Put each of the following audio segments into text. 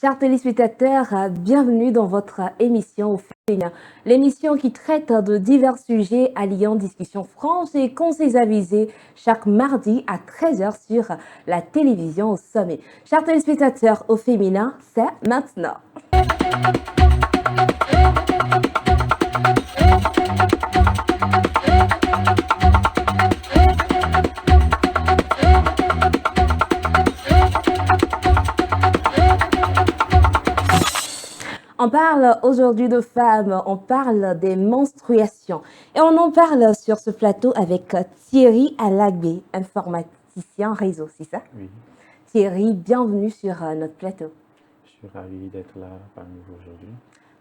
Chers téléspectateurs, bienvenue dans votre émission au féminin. L'émission qui traite de divers sujets alliant discussions franches et conseils avisés chaque mardi à 13h sur la télévision au sommet. Chers téléspectateurs, au féminin, c'est maintenant. On parle aujourd'hui de femmes, on parle des menstruations et on en parle sur ce plateau avec Thierry Alagbé, informaticien réseau, c'est ça? Oui. Thierry, bienvenue sur notre plateau. Je suis ravi d'être là parmi vous aujourd'hui.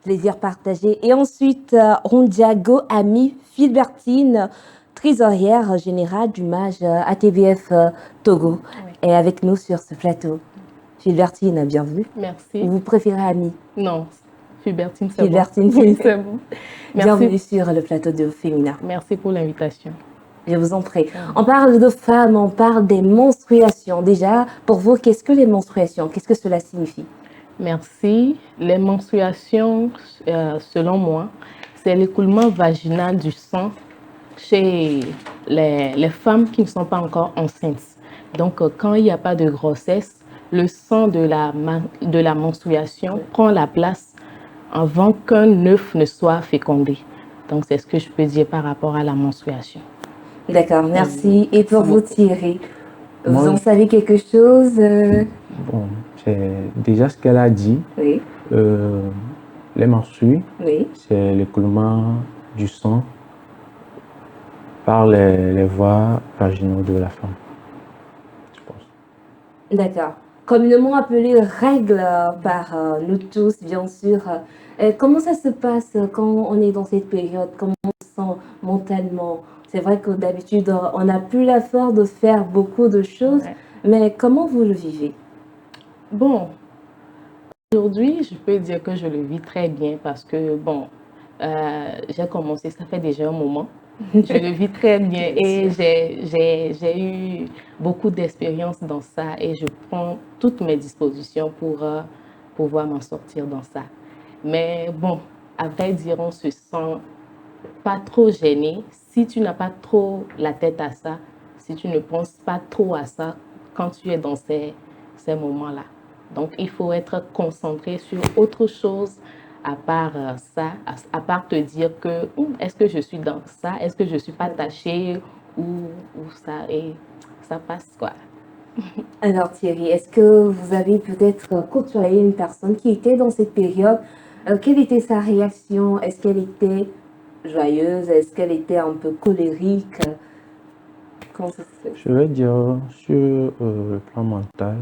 Plaisir partagé. Et ensuite, Rondiago Ami Philbertine, trésorière générale du MAJ ATVF Togo, est avec nous sur ce plateau. Philbertine, bienvenue. Merci. Vous préférez Ami? Non, Philbertine, c'est Philbertine, bon. Oui, c'est bon. Bienvenue sur le plateau de Féminin. Merci pour l'invitation. Je vous en prie. On parle de femmes, on parle des menstruations. Déjà, pour vous, qu'est-ce que les menstruations? Qu'est-ce que cela signifie? Merci. Les menstruations, selon moi, c'est l'écoulement vaginal du sang chez les femmes qui ne sont pas encore enceintes. Donc, quand il n'y a pas de grossesse, le sang de la menstruation prend la place avant qu'un œuf ne soit fécondé. Donc, c'est ce que je peux dire par rapport à la menstruation. D'accord, merci. Et pour vous, Thierry, vous en savez quelque chose? Bon, c'est déjà ce qu'elle a dit. Oui. Les menstrues, Oui. c'est l'écoulement du sang par les voies vaginaux de la femme, je pense. D'accord. Communément appelé règles par nous tous, bien sûr. Comment ça se passe quand on est dans cette période? Comment on se sent mentalement? C'est vrai que d'habitude, on n'a plus la force de faire beaucoup de choses, mais comment vous le vivez? Bon, aujourd'hui, je peux dire que je le vis très bien parce que, bon, j'ai commencé, ça fait déjà un moment. Je le vis très bien et j'ai eu beaucoup d'expérience dans ça et je prends toutes mes dispositions pour pouvoir m'en sortir dans ça. Mais bon, à vrai dire, on se sent pas trop gêné si tu n'as pas trop la tête à ça, si tu ne penses pas trop à ça quand tu es dans ces moments-là. Donc, il faut être concentré sur autre chose à part ça, à part te dire que est-ce que je suis dans ça, est-ce que je ne suis pas tachée ou ça, et ça passe quoi. Alors Thierry, est-ce que vous avez peut-être côtoyé une personne qui était dans cette période? Quelle était sa réaction? Est-ce qu'elle était joyeuse? Est-ce qu'elle était un peu colérique? Comment ça se fait? Je vais dire sur le plan mental,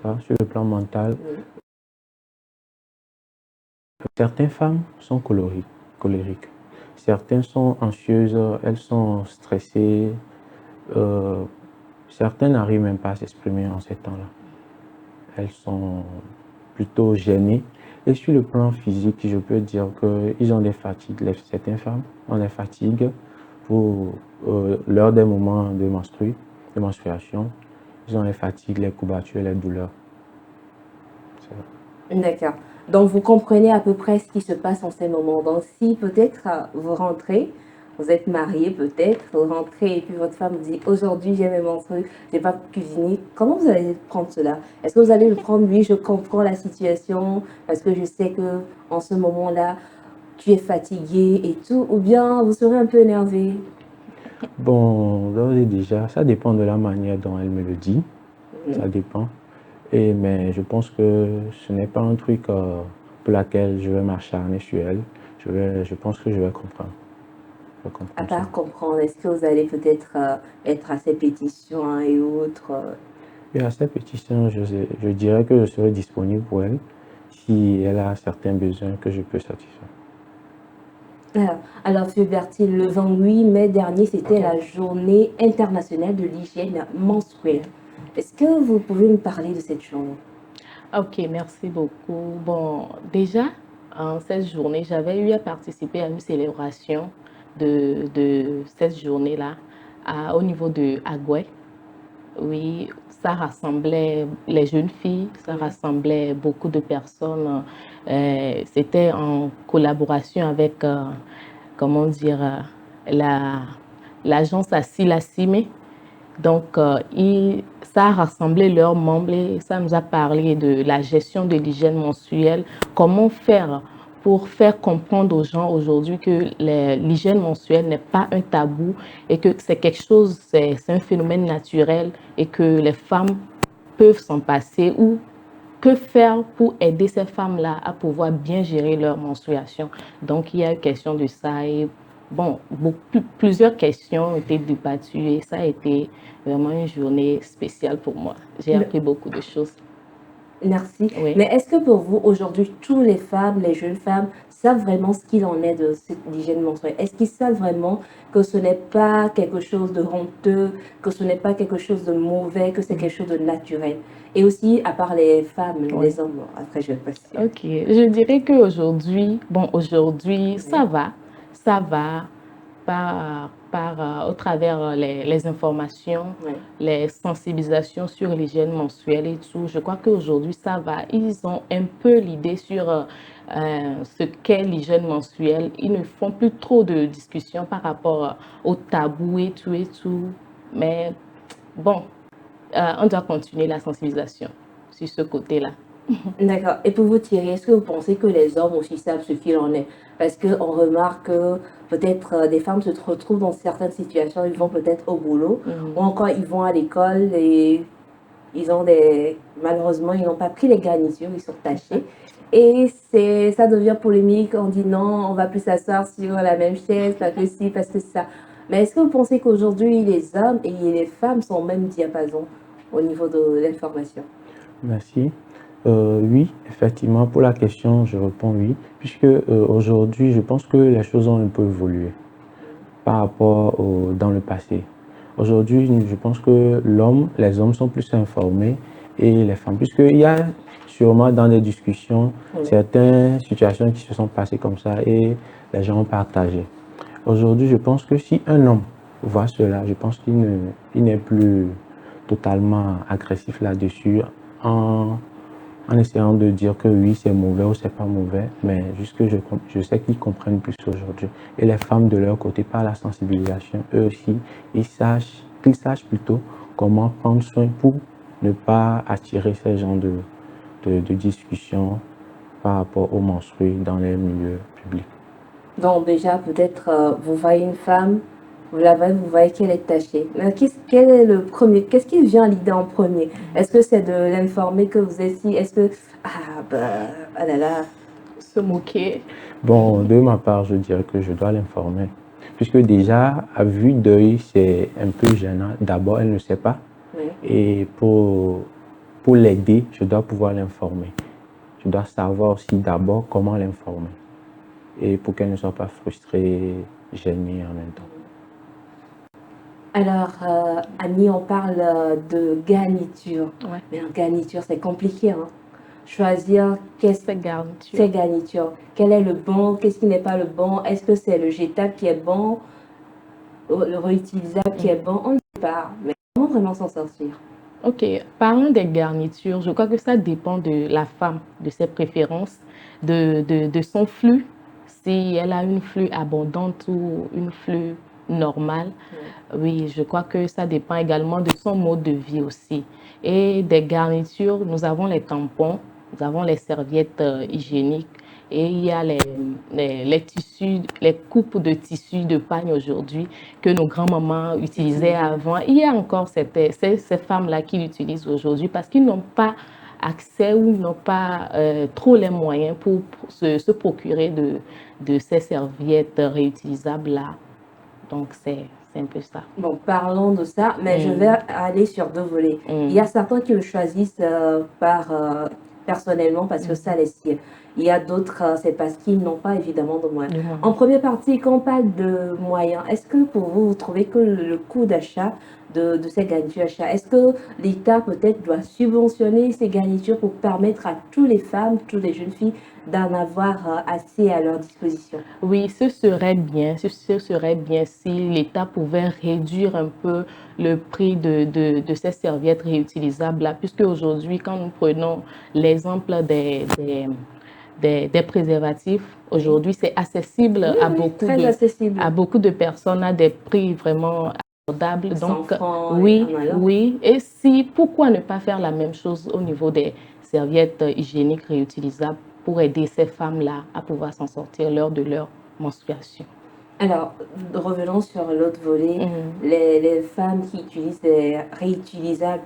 oui. Certaines femmes sont colériques. Certaines sont anxieuses, elles sont stressées. Certaines n'arrivent même pas à s'exprimer en ces temps-là. Elles sont plutôt gênées. Et sur le plan physique, je peux dire qu'ils ont des fatigues. Certaines femmes ont des fatigues pour lors des moments de menstruation. Ils ont les fatigues, les courbatures, les douleurs. D'accord. Donc, vous comprenez à peu près ce qui se passe en ces moments. Donc, si peut-être vous rentrez, vous êtes marié peut-être, vous rentrez et puis votre femme vous dit « Aujourd'hui, j'ai mes menstrues, je n'ai pas cuisiné », comment vous allez prendre cela? Est-ce que vous allez le prendre « Oui, je comprends la situation parce que je sais qu'en ce moment-là, tu es fatigué et tout » ou bien vous serez un peu énervé? Bon, d'ores et déjà, ça dépend de la manière dont elle me le dit. Ça dépend. Mais je pense que ce n'est pas un truc pour lequel je vais m'acharner sur elle. Je pense que je vais comprendre. À part comprendre, est-ce que vous allez peut-être être à ces pétitions et autres? Et à ces pétitions, je dirais que je serai disponible pour elle si elle a certains besoins que je peux satisfaire. Alors, Feu Bertil, le 28 mai dernier, c'était la journée internationale de l'hygiène menstruelle. Est-ce que vous pouvez me parler de cette journée? Ok, merci beaucoup. Bon, déjà, en cette journée, j'avais eu à participer à une célébration de cette journée-là au niveau de Agoué. Oui, ça rassemblait les jeunes filles, ça rassemblait beaucoup de personnes. C'était en collaboration avec, comment dire, la, l'agence Asila Cimé. Donc, ça a rassemblé leurs membres et ça nous a parlé de la gestion de l'hygiène menstruelle. Comment faire pour faire comprendre aux gens aujourd'hui que l'hygiène menstruelle n'est pas un tabou et que c'est quelque chose, c'est un phénomène naturel et que les femmes peuvent s'en passer ou que faire pour aider ces femmes-là à pouvoir bien gérer leur menstruation. Donc, il y a eu question de ça et bon, plusieurs questions ont été débattues et ça a été vraiment une journée spéciale pour moi. J'ai appris beaucoup de choses. Merci. Oui. Mais est-ce que pour vous, aujourd'hui, toutes les femmes, les jeunes femmes, savent vraiment ce qu'il en est de l'hygiène menstruelle? Est-ce qu'ils savent vraiment que ce n'est pas quelque chose de honteux, que ce n'est pas quelque chose de mauvais, que c'est quelque chose de naturel? Et aussi, à part les femmes, Oui. les hommes, après je vais passer. Ok, je dirais qu'aujourd'hui, bon, aujourd'hui, ça va au travers les informations, Oui. les sensibilisations sur l'hygiène menstruelle et tout. Je crois qu'aujourd'hui, ça va. Ils ont un peu l'idée sur ce qu'est l'hygiène menstruelle. Ils ne font plus trop de discussions par rapport au tabou et tout et tout. Mais bon, on doit continuer la sensibilisation sur ce côté-là. D'accord. Et pour vous, Thierry, est-ce que vous pensez que les hommes aussi savent ce qu'il en est? Parce qu'on remarque que peut-être des femmes se retrouvent dans certaines situations, ils vont peut-être au boulot, ou encore ils vont à l'école et ils ont des... Malheureusement, ils n'ont pas pris les garnitures, ils sont tachés. Et ça devient polémique, on dit non, on va plus s'asseoir sur la même chaise, parce que si, parce que ça. Mais est-ce que vous pensez qu'aujourd'hui, les hommes et les femmes sont au même diapason au niveau de l'information? Merci. Oui, effectivement, pour la question, je réponds oui, puisque aujourd'hui, je pense que les choses ont un peu évolué par rapport dans le passé. Aujourd'hui, je pense que les hommes sont plus informés et les femmes, puisqu'il y a sûrement dans des discussions certaines situations qui se sont passées comme ça et les gens ont partagé. Aujourd'hui, je pense que si un homme voit cela, je pense qu'il n'est plus totalement agressif là-dessus en essayant de dire que oui, c'est mauvais ou c'est pas mauvais, mais juste que je sais qu'ils comprennent plus aujourd'hui. Et les femmes de leur côté, par la sensibilisation, eux aussi, qu'ils sachent plutôt comment prendre soin pour ne pas attirer ces genres de discussions par rapport aux menstrues dans les milieux publics. Donc déjà, peut-être, vous voyez une femme, vous la voyez, vous voyez qu'elle est tachée. Mais quel est le premier, qu'est-ce qui vient à l'idée en premier? Est-ce que c'est de l'informer que vous êtes ici? Est-ce que, ah là là. Se moquer. Bon, de ma part, je dirais que je dois l'informer. Puisque déjà, à vue d'œil, c'est un peu gênant. D'abord, elle ne sait pas. Oui. Et pour l'aider, je dois pouvoir l'informer. Je dois savoir aussi d'abord comment l'informer. Et pour qu'elle ne soit pas frustrée, gênée en même temps. Alors, Annie, on parle de garniture. Ouais. Mais en garniture, c'est compliqué, hein. Choisir Ces garnitures. ces garnitures. Quel est le bon, qu'est-ce qui n'est pas le bon? Est-ce que c'est le jetable qui est bon, le réutilisable qui est bon? On ne sait pas. Mais comment vraiment s'en sortir? Ok, parlons des garnitures. Je crois que ça dépend de la femme, de ses préférences, de son flux. Si elle a une flux abondante ou une flux normale. Oui, je crois que ça dépend également de son mode de vie aussi. Et des garnitures, nous avons les tampons, nous avons les serviettes hygiéniques et il y a les tissus, les coupes de tissus de pagne aujourd'hui que nos grands-mamans utilisaient avant. Il y a encore ces femmes-là qui l'utilisent aujourd'hui parce qu'ils n'ont pas accès ou n'ont pas trop les moyens pour se procurer de ces serviettes réutilisables-là. Donc, c'est un peu ça. Bon, parlons de ça, mais je vais aller sur deux volets. Il y a certains qui le choisissent par personnellement parce que ça les sied. Il y a d'autres, c'est parce qu'ils n'ont pas évidemment de moyens. Du moins. En première partie, quand on parle de moyens, est-ce que pour vous, vous trouvez que le coût d'achat de ces garnitures d'achat, est-ce que l'État peut-être doit subventionner ces garnitures pour permettre à toutes les femmes, toutes les jeunes filles d'en avoir assez à leur disposition? Oui, ce serait bien, ce serait bien si l'État pouvait réduire un peu le prix de ces serviettes réutilisables là, puisque aujourd'hui, quand nous prenons l'exemple des préservatifs, aujourd'hui, c'est accessible Oui, oui, très accessible. à beaucoup de personnes à des prix vraiment abordables. 100 Donc, francs oui, en allant. oui. Et si, pourquoi ne pas faire la même chose au niveau des serviettes hygiéniques réutilisables pour aider ces femmes-là à pouvoir s'en sortir lors de leur menstruation? Alors, revenons sur l'autre volet, les femmes qui utilisent des réutilisables.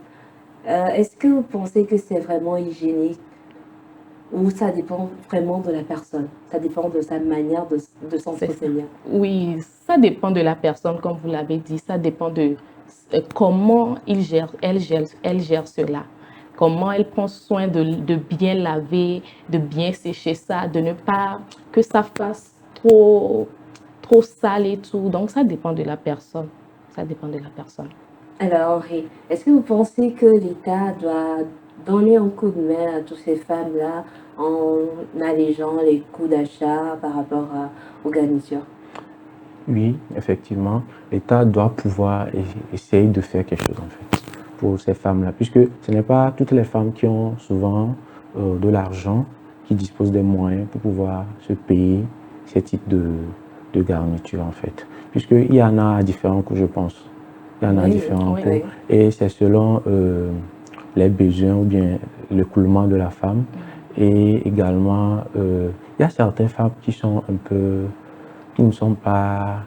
Est-ce que vous pensez que c'est vraiment hygiénique ou ça dépend vraiment de la personne? Ça dépend de sa manière de C'est ça. s'entretenir. Oui, ça dépend de la personne, comme vous l'avez dit, ça dépend de comment elle gère cela. Comment elle prend soin de bien laver, de bien sécher ça, de ne pas que ça fasse trop sale et tout. Donc, ça dépend de la personne. Ça dépend de la personne. Alors, Henri, est-ce que vous pensez que l'État doit donner un coup de main à toutes ces femmes-là en allégeant les coûts d'achat par rapport aux garnitures? Oui, effectivement, l'État doit pouvoir essayer de faire quelque chose en fait pour ces femmes-là, puisque ce n'est pas toutes les femmes qui ont souvent de l'argent, qui disposent des moyens pour pouvoir se payer ces types de garnitures en fait, puisqu'il y en a à différents coûts, je pense. Il y en a à Oui, différents oui, coûts oui. et c'est selon les besoins ou bien l'écoulement de la femme. Et également, il y a certaines femmes qui sont un peu qui ne sont pas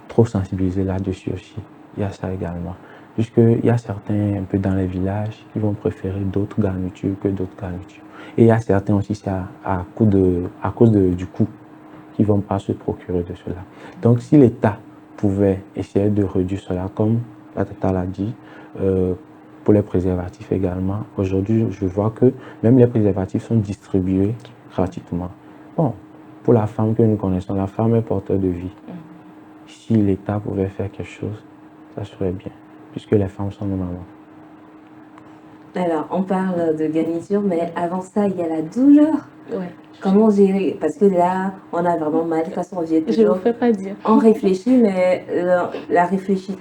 trop sensibilisés là-dessus aussi. Il y a ça également. Puisqu'il y a certains, un peu dans les villages, qui vont préférer d'autres garnitures que d'autres garnitures. Et il y a certains aussi, c'est à cause du coût, qui ne vont pas se procurer de cela. Donc, si l'État pouvait essayer de réduire cela, comme la Tata l'a dit, pour les préservatifs également, aujourd'hui, je vois que même les préservatifs sont distribués gratuitement. Bon, pour la femme que nous connaissons, la femme est porteur de vie. Si l'État pouvait faire quelque chose, ça serait bien, puisque les femmes sont nos mamans. Alors, on parle de garniture, mais avant ça, il y a la douleur. Ouais. Comment gérer? Parce que là, on a vraiment mal quand on vient Je ne toujours. vous fais pas dire. On réfléchit, mais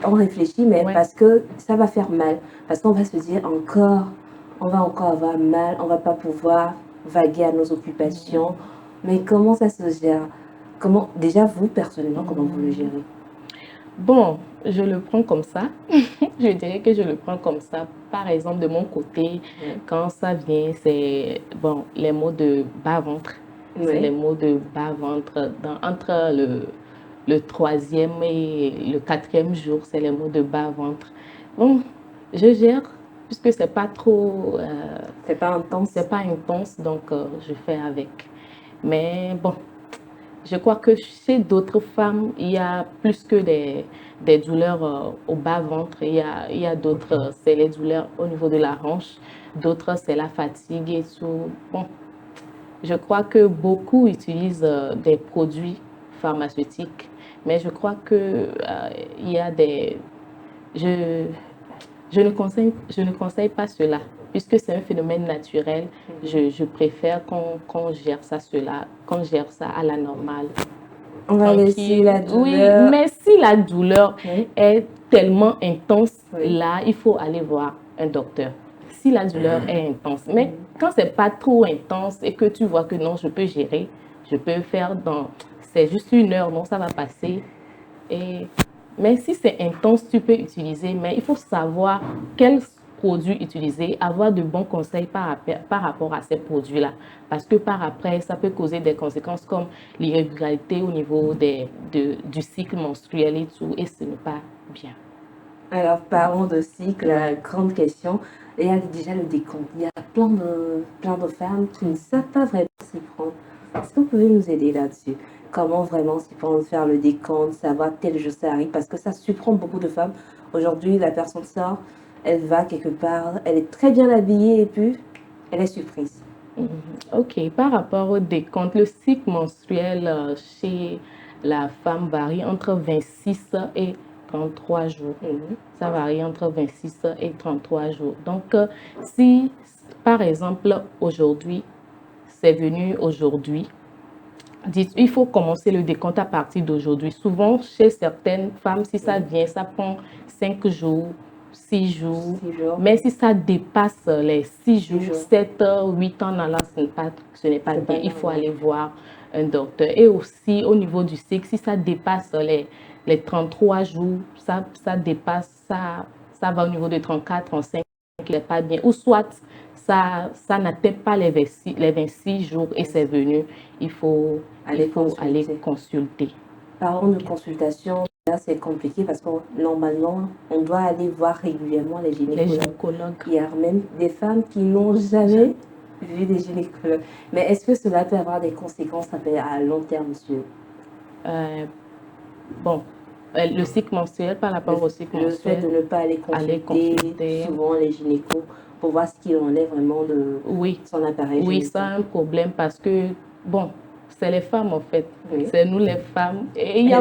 on réfléchit, mais Ouais. parce que ça va faire mal. Parce qu'on va se dire encore, on va encore avoir mal, on va pas pouvoir vaguer à nos occupations. Mais comment ça se gère? Comment, déjà vous, personnellement, comment vous le gérez? Bon, je le prends comme ça. Je dirais que je le prends comme ça. Par exemple, de mon côté, quand ça vient, c'est bon, les mots de bas-ventre. C'est les Oui. mots de bas-ventre. Entre le troisième et le quatrième jour, c'est les mots de bas-ventre. Bon, je gère, puisque c'est pas trop, C'est pas intense. c'est pas intense, donc je fais avec. Mais bon, je crois que chez d'autres femmes, il y a plus que des douleurs au bas-ventre. Il y a d'autres, c'est les douleurs au niveau de la hanche. D'autres, c'est la fatigue et tout. Bon, je crois que beaucoup utilisent des produits pharmaceutiques. Mais je crois que il y a des... Je, je ne conseille pas cela. Puisque c'est un phénomène naturel, je préfère qu'on gère qu'on gère ça à la normale. On va laisser la Oui, douleur. mais si la douleur Oui. est tellement intense, Oui. là, il faut aller voir un docteur. Si la douleur est intense. Mais quand c'est pas trop intense et que tu vois que non, je peux gérer, je peux faire c'est juste 1 heure, non, ça va passer. Mais si c'est intense, tu peux utiliser, mais il faut savoir quels produits utiliser, avoir de bons conseils par rapport à ces produits-là. Parce que par après, ça peut causer des conséquences comme l'irrégularité au niveau du cycle menstruel et tout, et ce n'est pas bien. Alors, parlons de cycle, la grande question. Il y a déjà le décompte. Il y a plein de femmes qui ne savent pas vraiment s'y prendre. Est-ce que vous pouvez nous aider là-dessus? Comment vraiment s'y prendre, faire le décompte, savoir tel jour ça arrive? Parce que ça surprend beaucoup de femmes. Aujourd'hui, la personne sort, elle va quelque part, elle est très bien habillée et puis elle est surprise. Ok, par rapport au décompte, le cycle menstruel chez la femme varie entre 26 et 33 jours. Ça varie entre 26 et 33 jours. Donc, si, par exemple, aujourd'hui, c'est venu aujourd'hui, il faut commencer le décompte à partir d'aujourd'hui. Souvent, chez certaines femmes, si ça vient, ça prend 5 jours, 6 jours. 6 jours. Mais si ça dépasse les 6 jours, 7 heures, 8 ans, là, ce n'est pas bien. Il faut aller voir un docteur. Et aussi, au niveau du cycle, si ça dépasse les 33 jours, ça dépasse, ça va au niveau de 34, 35, il n'est pas bien. Ou soit, ça n'atteint pas les 26 jours et c'est venu. Il faut aller consulter. Parlons de consultation. Là, c'est compliqué parce que normalement, on doit aller voir régulièrement les gynécologues. Il y a même des femmes qui n'ont jamais vu des gynécologues. Mais est-ce que cela peut avoir des conséquences à long terme, monsieur? Bon, le cycle menstruel, par rapport au cycle menstruel. Le fait de ne pas aller consulter souvent les gynécos pour voir ce qu'il en est vraiment de son appareil génital. Oui, c'est un problème parce que, bon, c'est les femmes en fait, c'est nous les femmes. Et il y a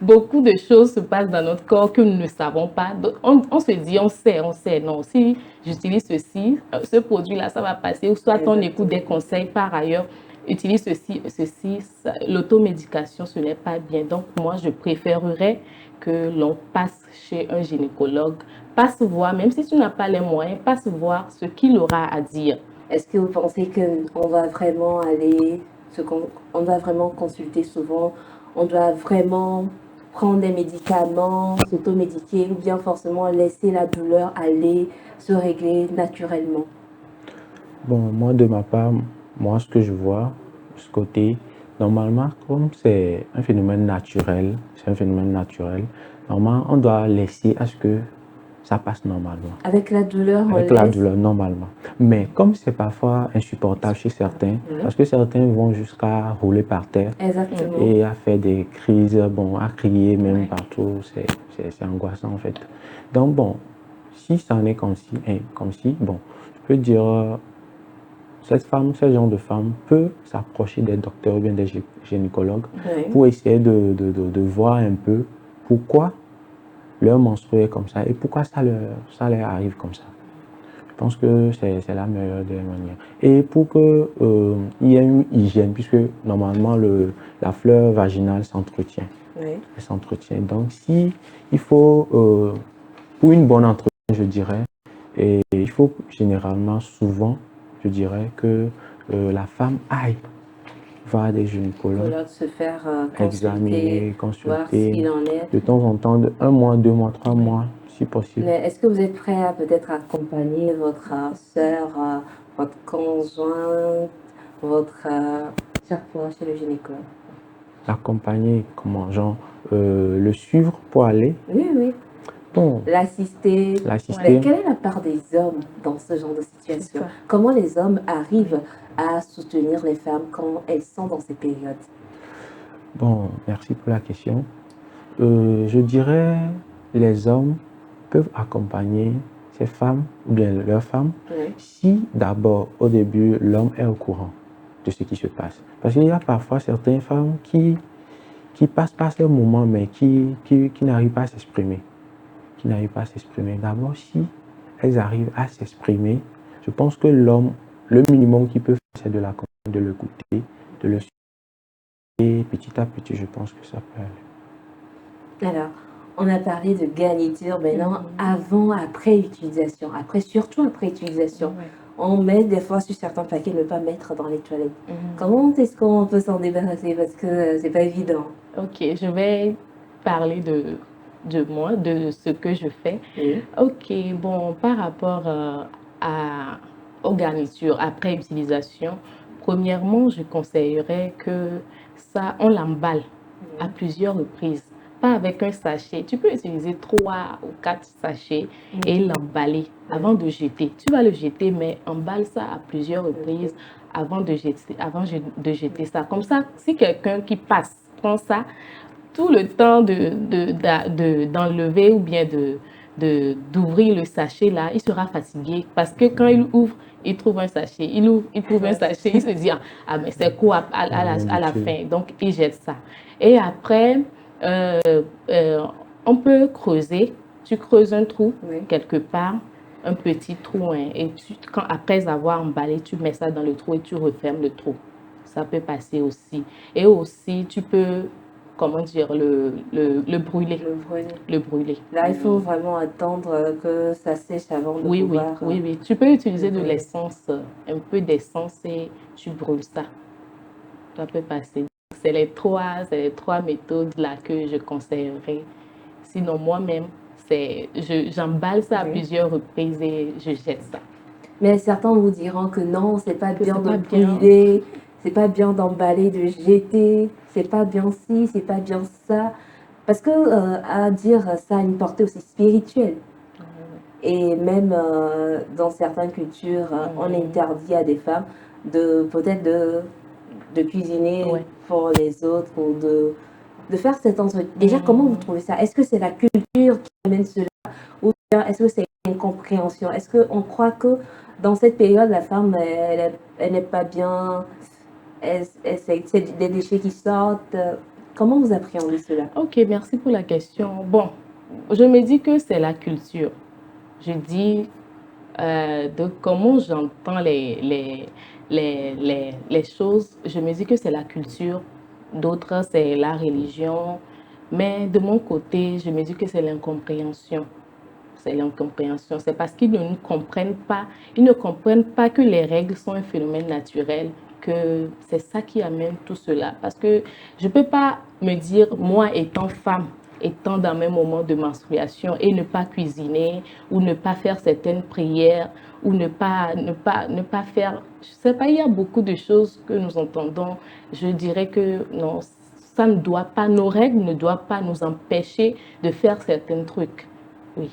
beaucoup de choses se passent dans notre corps que nous ne savons pas. Donc, on se dit, on sait, non, si j'utilise ceci, ce produit-là, ça va passer. Ou soit on écoute des conseils par ailleurs, utilise ceci, l'automédication, ce n'est pas bien. Donc, moi, je préférerais que l'on passe chez un gynécologue, passe voir, même si tu n'as pas les moyens, passe voir ce qu'il aura à dire. Est-ce que vous pensez qu'on doit vraiment on doit vraiment consulter souvent, on doit vraiment prendre des médicaments, s'automédiquer ou bien forcément laisser la douleur aller se régler naturellement? Bon, moi de ma part, ce que je vois de ce côté, normalement, comme c'est un phénomène naturel, normalement, on doit laisser à ce que ça passe normalement. Avec la douleur, normalement. Mais comme c'est parfois insupportable chez certains, parce que certains vont jusqu'à rouler par terre et à faire des crises, à crier même partout, c'est angoissant en fait. Donc bon, si ça en est comme si, je peux dire, ce genre de femme peut s'approcher des docteurs ou bien des gynécologues pour essayer de voir un peu pourquoi leur menstruer comme ça et pourquoi ça leur arrive comme ça. Je pense que c'est la meilleure des manières. Et pour qu'il y ait une hygiène, puisque normalement la fleur vaginale s'entretient. Elle s'entretient. Donc si il faut, pour une bonne entretien, je dirais, et il faut généralement souvent, je dirais, que la femme aille voir des gynécologues, se faire examiner, consulter, voir ce qu'il en est. De temps en temps, de 1 mois, 2 mois, 3 mois, si possible. Mais est-ce que vous êtes prêt à peut-être accompagner votre soeur, votre conjointe, chaque fois chez le gynécologue? L'accompagner, comment, genre, le suivre pour aller? Oui. Bon. L'assister. Quelle est la part des hommes dans ce genre de situation? Comment les hommes arrivent à soutenir les femmes quand elles sont dans ces périodes? Bon, merci pour la question. Je dirais les hommes peuvent accompagner ces femmes ou bien leurs femmes si d'abord au début l'homme est au courant de ce qui se passe. Parce qu'il y a parfois certaines femmes qui passent par ce moment mais qui n'arrivent pas à s'exprimer. D'abord, si elles arrivent à s'exprimer, je pense que l'homme, le minimum qu'il peut faire, c'est de l'accompagner, de l'écouter, de le suivre. Et petit à petit, je pense que ça peut aller. Alors, on a parlé de garniture, maintenant, avant, après utilisation. Surtout après utilisation. On met des fois sur certains paquets ne pas mettre dans les toilettes. Comment est-ce qu'on peut s'en débarrasser? Parce que c'est pas évident. Ok, je vais parler de moi, de ce que je fais. Ok, bon, par rapport aux garnitures après utilisation, premièrement, je conseillerais que on l'emballe à plusieurs reprises. Pas avec un sachet. Tu peux utiliser 3 ou 4 sachets et l'emballer avant de jeter. Tu vas le jeter, mais emballe ça à plusieurs reprises avant de jeter ça. Comme ça, si quelqu'un qui passe prend ça, tout le temps d'enlever ou bien d'ouvrir le sachet là, il sera fatigué parce que quand il ouvre, il trouve un sachet, il ouvre, il trouve un sachet, il se dit ah mais c'est quoi à la fin, donc il jette ça. Et après, euh, euh, on peut creuser, tu creuses un trou quelque part, un petit trou, hein, et après avoir emballé, tu mets ça dans le trou et tu refermes le trou. Ça peut passer aussi. Et aussi, tu peux, comment dire, le brûler. Le brûler. Là, il faut vraiment attendre que ça sèche avant de pouvoir... Oui. Tu peux utiliser de l'essence, un peu d'essence et tu brûles ça. Ça peut passer. C'est les trois méthodes là que je conseillerais. Sinon, moi-même, j'emballe ça à plusieurs reprises et je jette ça. Mais certains vous diront que non, c'est pas bien de brûler, c'est pas bien d'emballer, de jeter, c'est pas bien ci, c'est pas bien ça. Parce que à dire ça a une portée aussi spirituelle. Et même dans certaines cultures, on interdit à des femmes peut-être de cuisiner pour les autres ou de faire cet entretien. Déjà, comment vous trouvez ça? Est-ce que c'est la culture qui amène cela? Ou bien est-ce que c'est une incompréhension? Est-ce qu'on croit que dans cette période, la femme, elle n'est pas bien, c'est des déchets qui sortent? Comment vous appréhendez cela? Ok, merci pour la question. Bon, je me dis que c'est la culture. Je dis de comment j'entends les choses, je me dis que c'est la culture. D'autres, c'est la religion. Mais de mon côté, je me dis que c'est l'incompréhension. C'est l'incompréhension. C'est parce qu'ils ne comprennent pas. Ils ne comprennent pas que les règles sont un phénomène naturel, que c'est ça qui amène tout cela. Parce que je ne peux pas me dire, moi étant femme, étant dans mes moments de menstruation et ne pas cuisiner ou ne pas faire certaines prières ou ne pas faire, je sais pas, il y a beaucoup de choses que nous entendons. Je dirais que non, ça ne doit pas, nos règles ne doivent pas nous empêcher de faire certains trucs. Oui.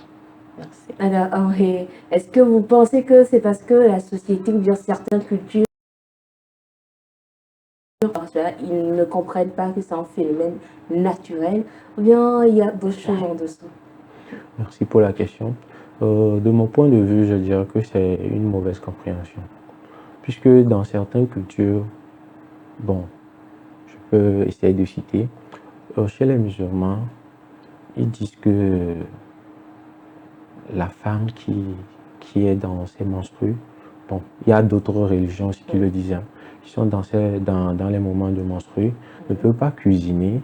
Merci. Alors, Henri, est-ce que vous pensez que c'est parce que la société ou bien certaines cultures, ils ne comprennent pas que c'est un phénomène naturel, ou bien il y a d'autres choses en dessous? Merci pour la question. De mon point de vue, je dirais que c'est une mauvaise compréhension. Puisque dans certaines cultures, bon, je peux essayer de citer, chez les musulmans, ils disent que la femme qui est dans ses menstrues, bon, il y a d'autres religions aussi qui le disent, hein, qui sont dans les moments de menstrues, ne peut pas cuisiner,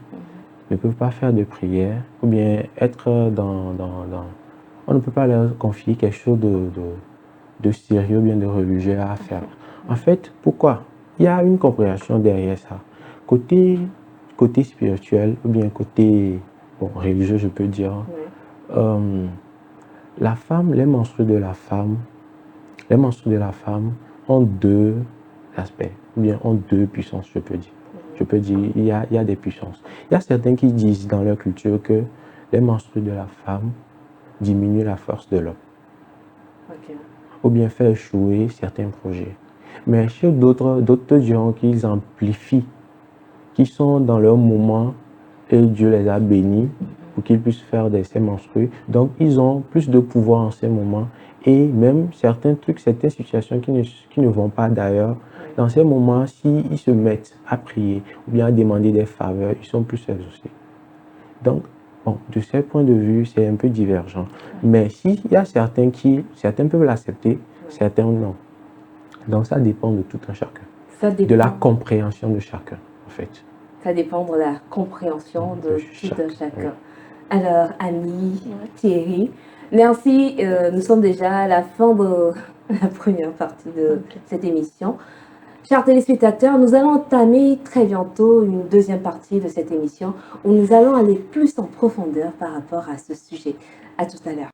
ne peut pas faire de prière, ou bien être on ne peut pas leur confier quelque chose de sérieux, bien de religieux à faire. En fait, pourquoi? Il y a une compréhension derrière ça. Côté spirituel, ou bien côté religieux, je peux dire, la femme, les menstrues de la femme ont deux aspects, ou bien ont deux puissances, je peux dire. Je peux dire, il y a des puissances. Il y a certains qui disent dans leur culture que les menstrues de la femme diminuent la force de l'homme. Okay. Ou bien faire échouer certains projets. Mais chez d'autres diront qu'ils amplifient, qui sont dans leur moment et Dieu les a bénis pour qu'ils puissent faire ces menstrues. Donc, ils ont plus de pouvoir en ces moments. Et même certains trucs, certaines situations qui ne vont pas d'ailleurs, dans ces moments, s'ils se mettent à prier ou bien à demander des faveurs, ils sont plus exaucés. Donc, bon, de ce point de vue, c'est un peu divergent. Mais s'il y a certains peuvent l'accepter, certains non. Donc, ça dépend de tout un chacun. De la compréhension de chacun, en fait. Ça dépend de la compréhension de tout un chacun. Alors, Annie, Thierry, merci. Nous sommes déjà à la fin de la première partie de cette émission. Chers téléspectateurs, nous allons entamer très bientôt une deuxième partie de cette émission où nous allons aller plus en profondeur par rapport à ce sujet. À tout à l'heure.